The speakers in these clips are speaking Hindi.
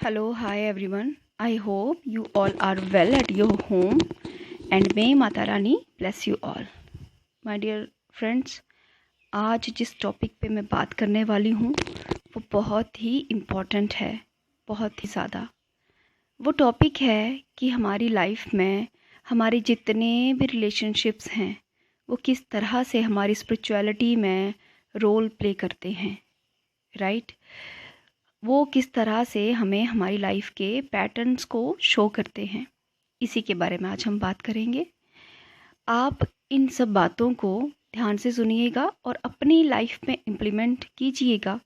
Hello, hi everyone. I hope you all are well at your home and may Mata Rani bless you all. My dear friends, आज जिस टॉपिक पे मैं बात करने वाली हूँ वो बहुत ही इम्पॉर्टेंट है, बहुत ही ज़्यादा। वो टॉपिक है कि हमारी लाइफ में हमारे जितने भी रिलेशनशिप्स हैं वो किस तरह से हमारी स्पिरिचुअलिटी में रोल प्ले करते हैं, राइट? वो किस तरह से हमें हमारी लाइफ के पैटर्न्स को शो करते हैं, इसी के बारे में आज हम बात करेंगे। आप इन सब बातों को ध्यान से सुनिएगा और अपनी लाइफ में इम्प्लीमेंट कीजिएगा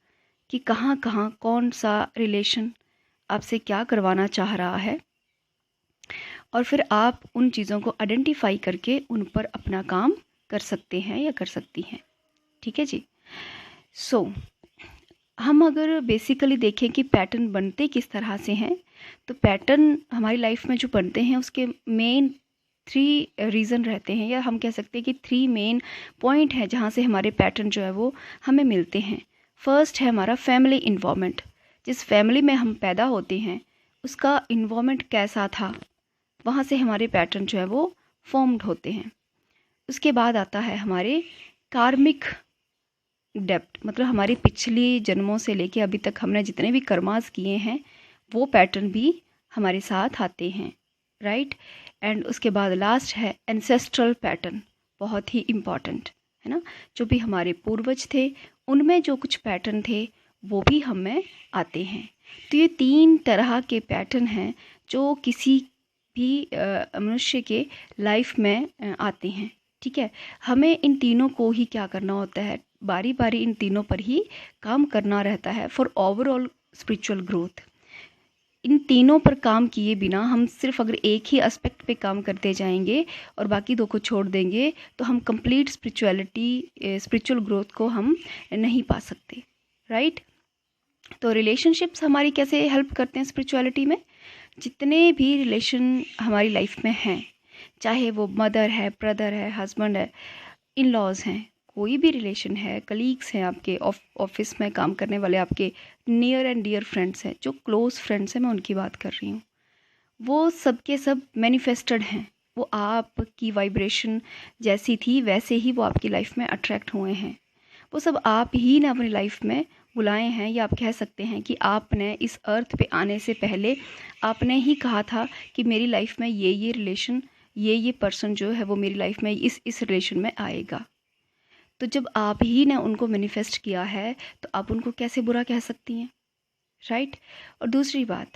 कि कहाँ कहाँ कौन सा रिलेशन आपसे क्या करवाना चाह रहा है, और फिर आप उन चीज़ों को आइडेंटिफाई करके उन पर अपना काम कर सकते हैं या कर सकती हैं। ठीक है जी। हम अगर बेसिकली देखें कि पैटर्न बनते किस तरह से हैं, तो पैटर्न हमारी लाइफ में जो बनते हैं उसके मेन 3 रीज़न रहते हैं, या हम कह सकते हैं कि 3 मेन पॉइंट हैं जहाँ से हमारे पैटर्न जो है वो हमें मिलते हैं। फर्स्ट है हमारा फैमिली इन्वॉल्वमेंट। जिस फैमिली में हम पैदा होते हैं उसका इन्वॉल्वमेंट कैसा था, वहाँ से हमारे पैटर्न जो है वो फॉर्म्ड होते हैं। उसके बाद आता है हमारे कार्मिक डेप्थ, मतलब हमारी पिछली जन्मों से लेके अभी तक हमने जितने भी कर्मास किए हैं वो पैटर्न भी हमारे साथ आते हैं, राइट? एंड उसके बाद लास्ट है एंसेस्ट्रल पैटर्न, बहुत ही इम्पॉर्टेंट है ना। जो भी हमारे पूर्वज थे उनमें जो कुछ पैटर्न थे वो भी हमें आते हैं। तो ये 3 तरह के पैटर्न हैं जो किसी भी मनुष्य के लाइफ में आते हैं। ठीक है, हमें इन तीनों को ही क्या करना होता है, बारी बारी इन तीनों पर ही काम करना रहता है फॉर ओवरऑल स्पिरिचुअल ग्रोथ। इन तीनों पर काम किए बिना हम सिर्फ अगर एक ही एस्पेक्ट पे काम करते जाएंगे और बाकी 2 को छोड़ देंगे तो हम कंप्लीट स्पिरिचुअल ग्रोथ को हम नहीं पा सकते, राइट? तो रिलेशनशिप्स हमारी कैसे हेल्प करते हैं स्पिरिचुअलिटी में? जितने भी रिलेशन हमारी लाइफ में हैं, चाहे वो मदर है, ब्रदर है, हस्बैंड है, इन लॉज हैं, कोई भी रिलेशन है, कलीग्स हैं, आपके ऑफिस में काम करने वाले आपके नियर एंड डियर फ्रेंड्स हैं, जो क्लोज फ्रेंड्स हैं, मैं उनकी बात कर रही हूँ, वो सब के सब मैनिफेस्टेड हैं। वो आपकी वाइब्रेशन जैसी थी वैसे ही वो आपकी लाइफ में अट्रैक्ट हुए हैं। वो सब आप ही ने अपनी लाइफ में बुलाए हैं, या आप कह सकते हैं कि आपने इस अर्थ पे आने से पहले आपने ही कहा था कि मेरी लाइफ में ये रिलेशन, ये पर्सन जो है वो मेरी लाइफ में इस रिलेशन में आएगा। तो जब आप ही ने उनको मैनिफेस्ट किया है तो आप उनको कैसे बुरा कह सकती हैं, राइट? और दूसरी बात,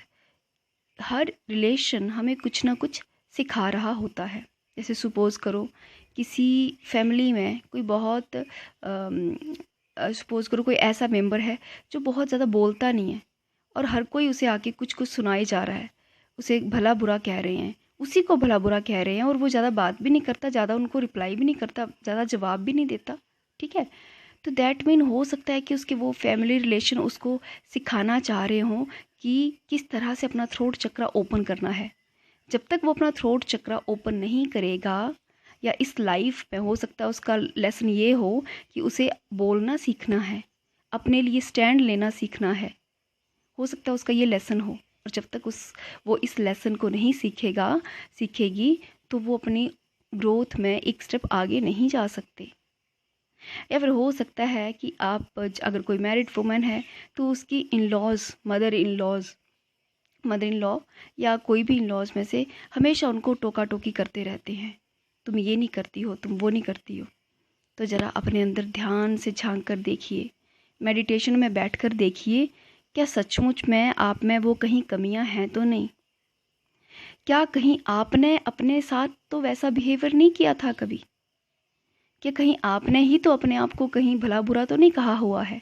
हर रिलेशन हमें कुछ ना कुछ सिखा रहा होता है। जैसे सपोज़ करो किसी फैमिली में कोई बहुत सपोज़ करो कोई ऐसा मेंबर है जो बहुत ज़्यादा बोलता नहीं है और हर कोई उसे आके कुछ कुछ सुनाए जा रहा है, उसे भला बुरा कह रहे हैं, उसी को भला बुरा कह रहे हैं, और वो ज़्यादा बात भी नहीं करता, ज़्यादा उनको रिप्लाई भी नहीं करता, ज़्यादा जवाब भी नहीं देता। ठीक है, तो दैट मीन हो सकता है कि उसके वो फैमिली रिलेशन उसको सिखाना चाह रहे हों कि किस तरह से अपना थ्रोट चक्रा ओपन करना है। जब तक वो अपना थ्रोट चक्रा ओपन नहीं करेगा, या इस लाइफ में हो सकता है उसका लेसन ये हो कि उसे बोलना सीखना है, अपने लिए स्टैंड लेना सीखना है, हो सकता है उसका ये लेसन हो। और जब तक वो इस लेसन को नहीं सीखेगी तो वो अपनी ग्रोथ में एक स्टेप आगे नहीं जा सकते। या फिर हो सकता है कि आप अगर कोई मैरिड वुमन है तो उसकी मदर इन लॉ या कोई भी इन लॉज में से हमेशा उनको टोका टोकी करते रहते हैं, तुम ये नहीं करती हो, तुम वो नहीं करती हो। तो ज़रा अपने अंदर ध्यान से झांक कर देखिए, मेडिटेशन में बैठकर देखिए, क्या सचमुच में आप में वो कहीं कमियां हैं तो नहीं? क्या कहीं आपने अपने साथ तो वैसा बिहेवियर नहीं किया था कभी? क्या कहीं आपने ही तो अपने आप को कहीं भला बुरा तो नहीं कहा हुआ है?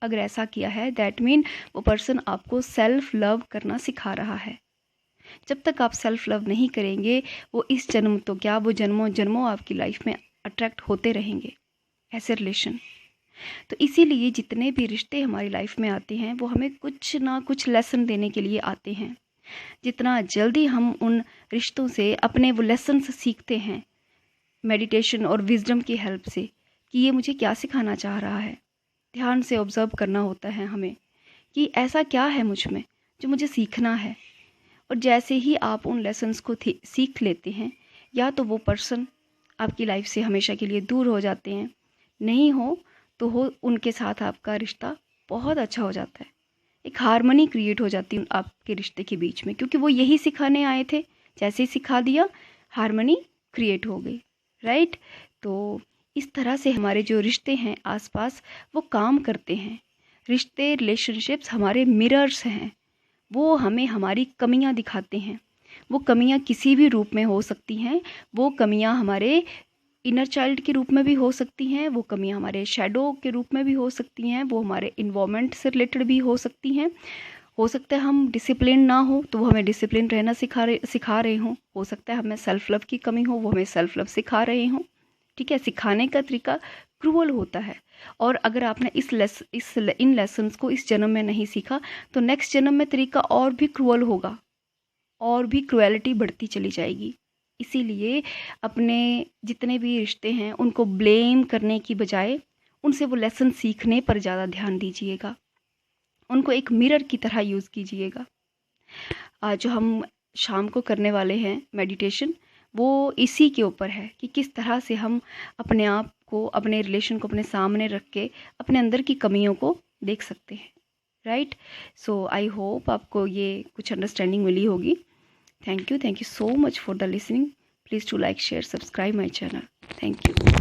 अगर ऐसा किया है दैट मीन वो पर्सन आपको सेल्फ लव करना सिखा रहा है। जब तक आप सेल्फ लव नहीं करेंगे वो इस जन्म तो क्या, वो जन्मों जन्मों आपकी लाइफ में अट्रैक्ट होते रहेंगे ऐसे रिलेशन। तो इसीलिए जितने भी रिश्ते हमारी लाइफ में आते हैं वो हमें कुछ ना कुछ लेसन देने के लिए आते हैं। जितना जल्दी हम उन रिश्तों से अपने वो लेसन्स सीखते हैं मेडिटेशन और विजडम की हेल्प से कि ये मुझे क्या सिखाना चाह रहा है, ध्यान से ऑब्जर्व करना होता है हमें कि ऐसा क्या है मुझ में जो मुझे सीखना है। और जैसे ही आप उन लेसन्स को सीख लेते हैं, या तो वो पर्सन आपकी लाइफ से हमेशा के लिए दूर हो जाते हैं, नहीं हो तो उनके साथ आपका रिश्ता बहुत अच्छा हो जाता है। एक हार्मनी क्रिएट हो जाती है आपके रिश्ते के बीच में, क्योंकि वो यही सिखाने आए थे। जैसे ही सिखा दिया, हार्मनी क्रिएट हो गई, राइट। तो इस तरह से हमारे जो रिश्ते हैं आसपास, वो काम करते हैं। रिश्ते, रिलेशनशिप्स हमारे मिरर्स हैं। वो हमें हमारी कमियां दिखाते हैं। वो कमियां किसी भी रूप में हो सकती हैं। वो कमियां हमारे इनर चाइल्ड के रूप में भी हो सकती हैं, वो कमियां हमारे शैडो के रूप में भी हो सकती हैं, वो हमारे इन्वायरमेंट से रिलेटेड भी हो सकती हैं। हो सकता है हम डिसिप्लिन ना हो तो वो हमें डिसिप्लिन रहना सिखा रहे हों। हो सकता है हमें सेल्फ लव की कमी हो, वो हमें सेल्फ लव सिखा रहे हों। ठीक है, सिखाने का तरीका क्रूअल होता है। और अगर आपने इन लेसन्स को इस जन्म में नहीं सीखा, तो नेक्स्ट जन्म में तरीका और भी क्रूअल होगा, और भी क्रुएलिटी बढ़ती चली जाएगी। इसीलिए अपने जितने भी रिश्ते हैं उनको ब्लेम करने की बजाय उनसे वो लेसन सीखने पर ज़्यादा ध्यान दीजिएगा। उनको एक मिरर की तरह यूज़ कीजिएगा। आज जो हम शाम को करने वाले हैं मेडिटेशन, वो इसी के ऊपर है कि किस तरह से हम अपने आप को, अपने रिलेशन को अपने सामने रख के अपने अंदर की कमियों को देख सकते हैं, राइट। सो आई होप आपको ये कुछ अंडरस्टैंडिंग मिली होगी। Thank you so much for the listening. Please to like, share, subscribe my channel. Thank you.